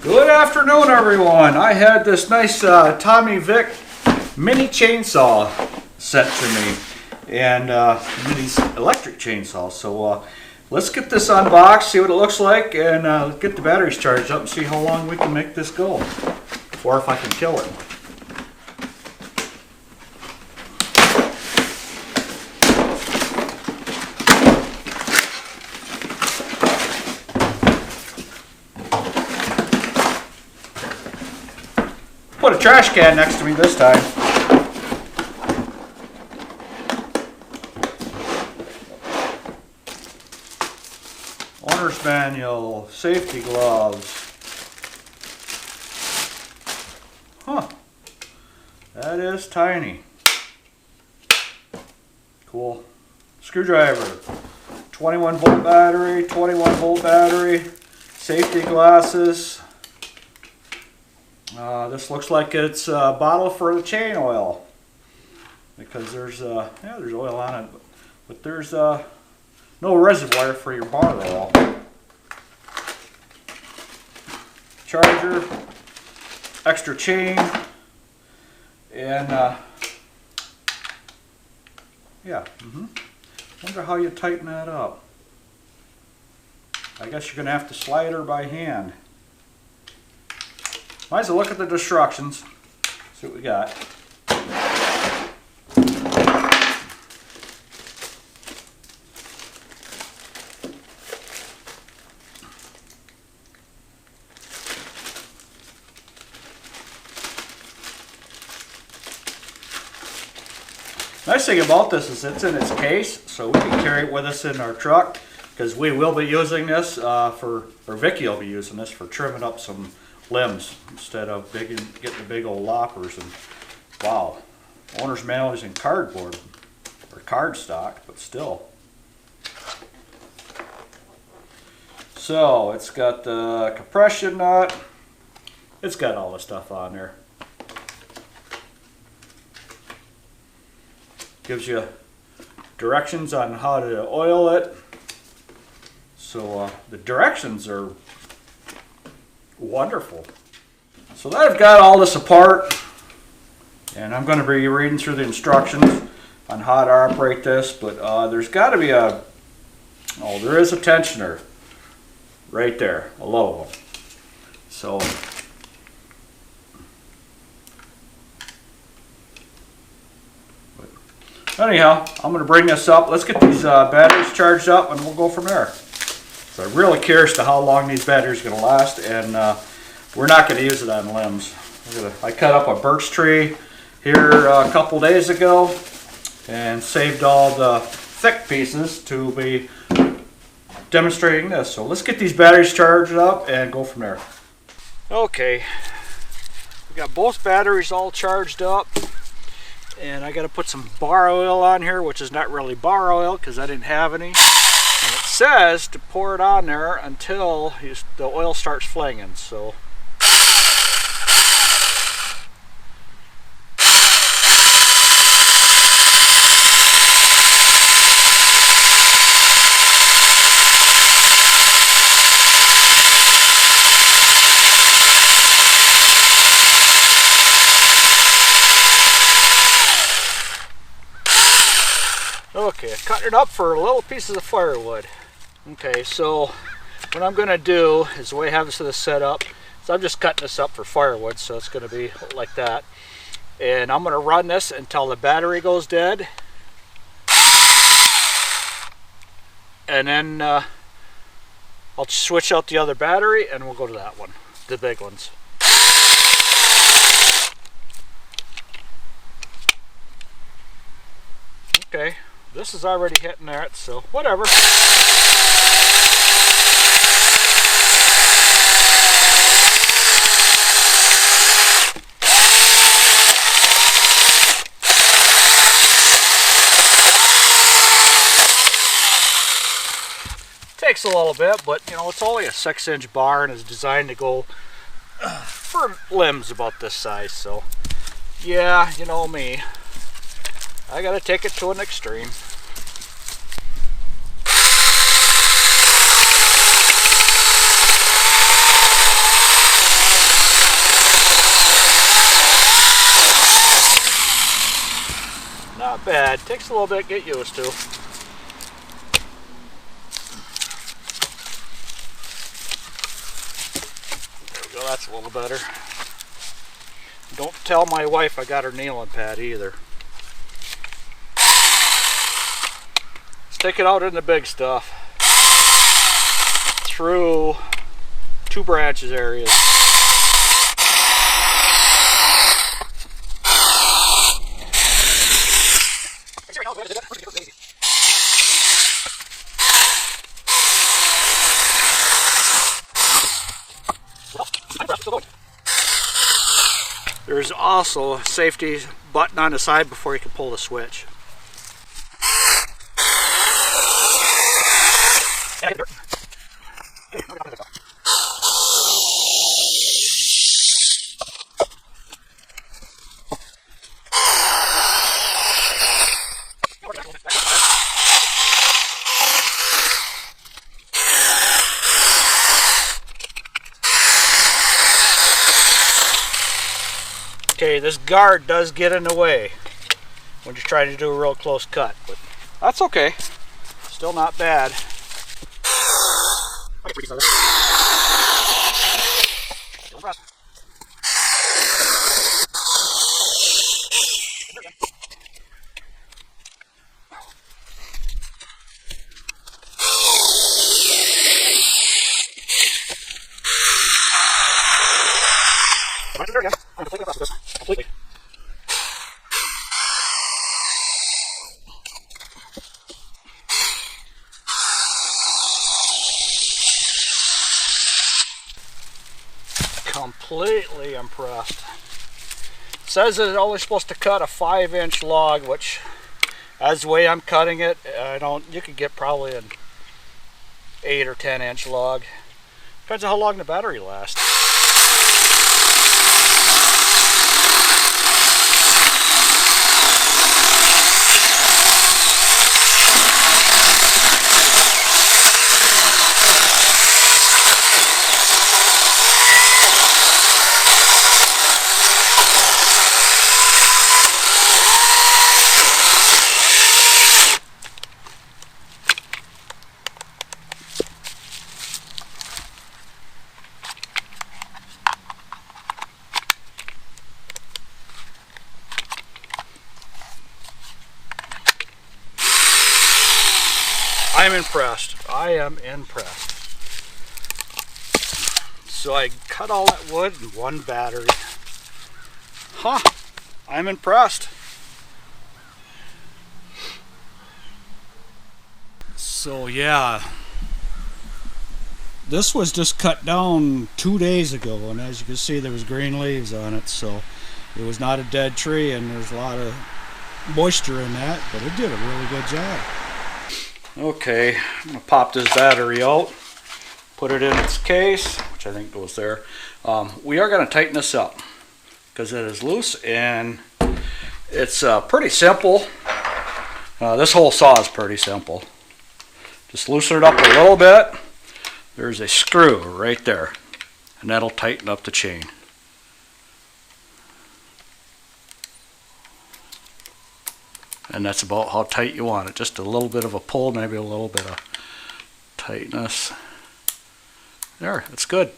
Good afternoon, everyone. I had this nice Tomyvic mini chainsaw sent to me, and mini electric chainsaw. So let's get this unboxed, see what it looks like, and get the batteries charged up and see how long we can make this go, or if I can kill it. Put a trash can next to me this time. Owner's manual, safety gloves. Huh. That is tiny. Cool. Screwdriver. 21 volt battery, 21 volt battery, safety glasses. This looks like it's a bottle for the chain oil, because there's oil on it, but there's no reservoir for your bar oil. Charger, extra chain, and wonder how you tighten that up. I guess you're gonna have to slide her by hand. Might as well look at the instructions, see what we got. Nice thing about this is it's in its case, so we can carry it with us in our truck, because we will be using this or Vicky will be using this for trimming up some limbs instead of getting the big old loppers. And wow, owner's manual is in cardboard or cardstock, but still. So it's got the compression nut, it's got all the stuff on there. Gives you directions on how to oil it. So the directions are wonderful. So that I've got all this apart, and I'm going to be reading through the instructions on how to operate this, but there's got to be there is a tensioner right there, a low one. So anyhow, I'm going to bring this up. Let's get these batteries charged up and we'll go from there. So I'm really curious to how long these batteries are going to last, and we're not going to use it on limbs. I cut up a birch tree here a couple days ago and saved all the thick pieces to be demonstrating this. So let's get these batteries charged up and go from there. Okay, we got both batteries all charged up, and I got to put some bar oil on here, which is not really bar oil because I didn't have any. And it says to pour it on there until the oil starts flinging. So okay, I cut it up for little pieces of firewood. Okay, so what I'm going to do is the way I have this set up, so I'm just cutting this up for firewood, so it's going to be like that. And I'm going to run this until the battery goes dead. And then I'll switch out the other battery and we'll go to that one, the big ones. Okay. This is already hitting that, so whatever. Takes a little bit, but you know, it's only a 6-inch bar and is designed to go for limbs about this size, so yeah, you know me. I gotta take it to an extreme. bad. Takes a little bit to get used to. There we go, that's a little better. Don't tell my wife I got her nailing pad either. Stick it out in the big stuff. Through 2 branches areas. There's also a safety button on the side before you can pull the switch. Okay, this guard does get in the way when you're trying to do a real close cut, but that's okay. Still not bad. Completely. Completely impressed. It says that it's only supposed to cut a 5-inch log, which, as the way I'm cutting it, you could get probably an 8 or 10-inch log. Depends on how long the battery lasts. I'm impressed. I am impressed. So I cut all that wood in one battery. Huh, I'm impressed. So yeah, this was just cut down 2 days ago, and as you can see there was green leaves on it, so it was not a dead tree, and there's a lot of moisture in that, but it did a really good job. Okay, I'm going to pop this battery out, put it in its case, which I think goes there. We are going to tighten this up because it is loose, and it's pretty simple. This whole saw is pretty simple. Just loosen it up a little bit. There's a screw right there, and that'll tighten up the chain. And that's about how tight you want it. Just a little bit of a pull, maybe a little bit of tightness. There, it's good.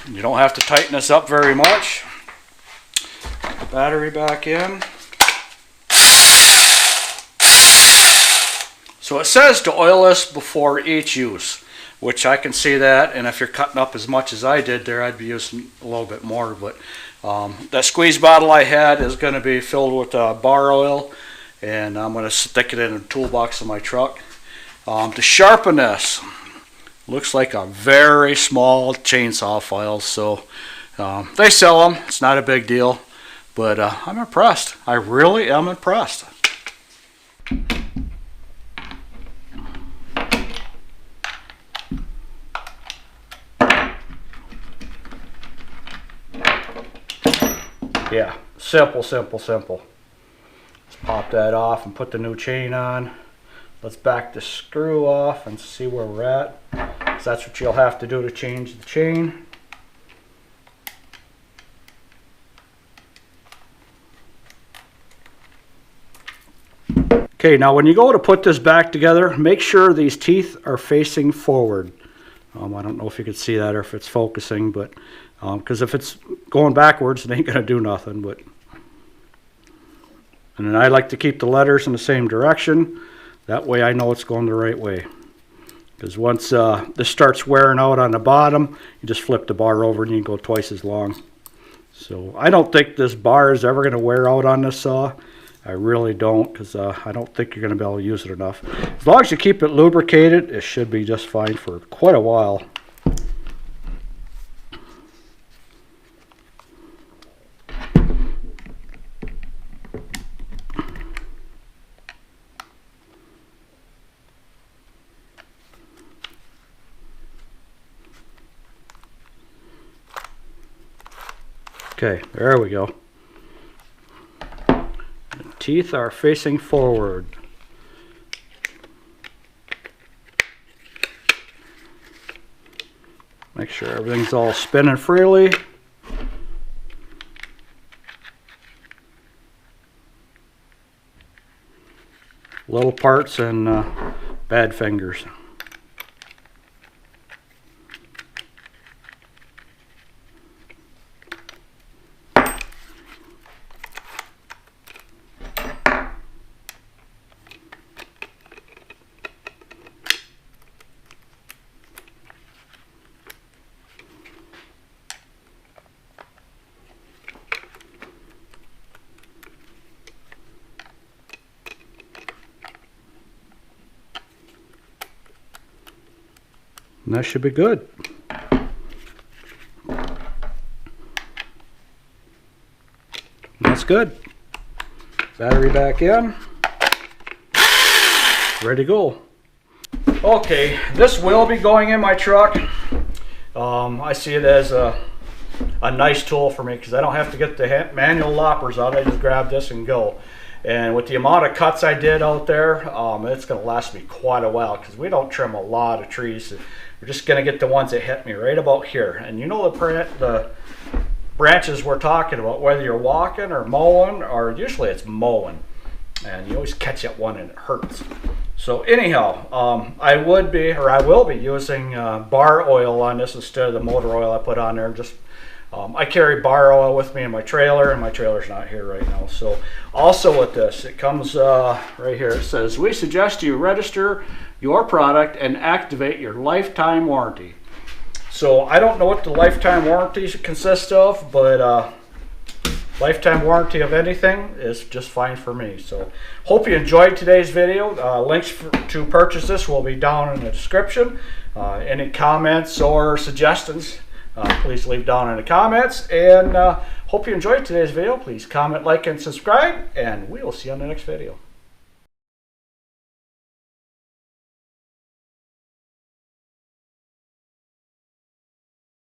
You don't have to tighten this up very much. Put the battery back in. So it says to oil this before each use, which I can see that, and if you're cutting up as much as I did there, I'd be using a little bit more, but that squeeze bottle I had is going to be filled with bar oil, and I'm going to stick it in a toolbox in my truck. To sharpen this, looks like a very small chainsaw file, so they sell them, it's not a big deal, but I'm impressed. I really am impressed. Yeah, simple, simple, simple. Let's pop that off and put the new chain on. Let's back the screw off and see where we're at. So that's what you'll have to do to change the chain. Okay, now when you go to put this back together, make sure these teeth are facing forward. I don't know if you can see that or if it's focusing, but because if it's going backwards, it ain't going to do nothing. And then I like to keep the letters in the same direction. That way I know it's going the right way. Because once this starts wearing out on the bottom, you just flip the bar over and you can go twice as long. So I don't think this bar is ever going to wear out on this saw. I really don't, because I don't think you're going to be able to use it enough. As long as you keep it lubricated, it should be just fine for quite a while. Okay, there we go. The teeth are facing forward. Make sure everything's all spinning freely. Little parts and bad fingers. And that should be good. That's good. Battery back in. Ready to go. Okay, this will be going in my truck. I see it as a nice tool for me because I don't have to get the manual loppers out. I just grab this and go. And with the amount of cuts I did out there, it's going to last me quite a while because we don't trim a lot of trees. We're just going to get the ones that hit me right about here. And you know the branches we're talking about, whether you're walking or mowing, or usually it's mowing. And you always catch that one and it hurts. So anyhow, I will be using bar oil on this instead of the motor oil I put on there. Just I carry bar oil with me in my trailer, and my trailer's not here right now. So also with this, it comes right here. It says, we suggest you register your product and activate your lifetime warranty. So I don't know what the lifetime warranty consists of, but lifetime warranty of anything is just fine for me. So hope you enjoyed today's video. Links to purchase this will be down in the description. Any comments or suggestions, please leave down in the comments. And hope you enjoyed today's video. Please comment, like, and subscribe, and we will see you on the next video.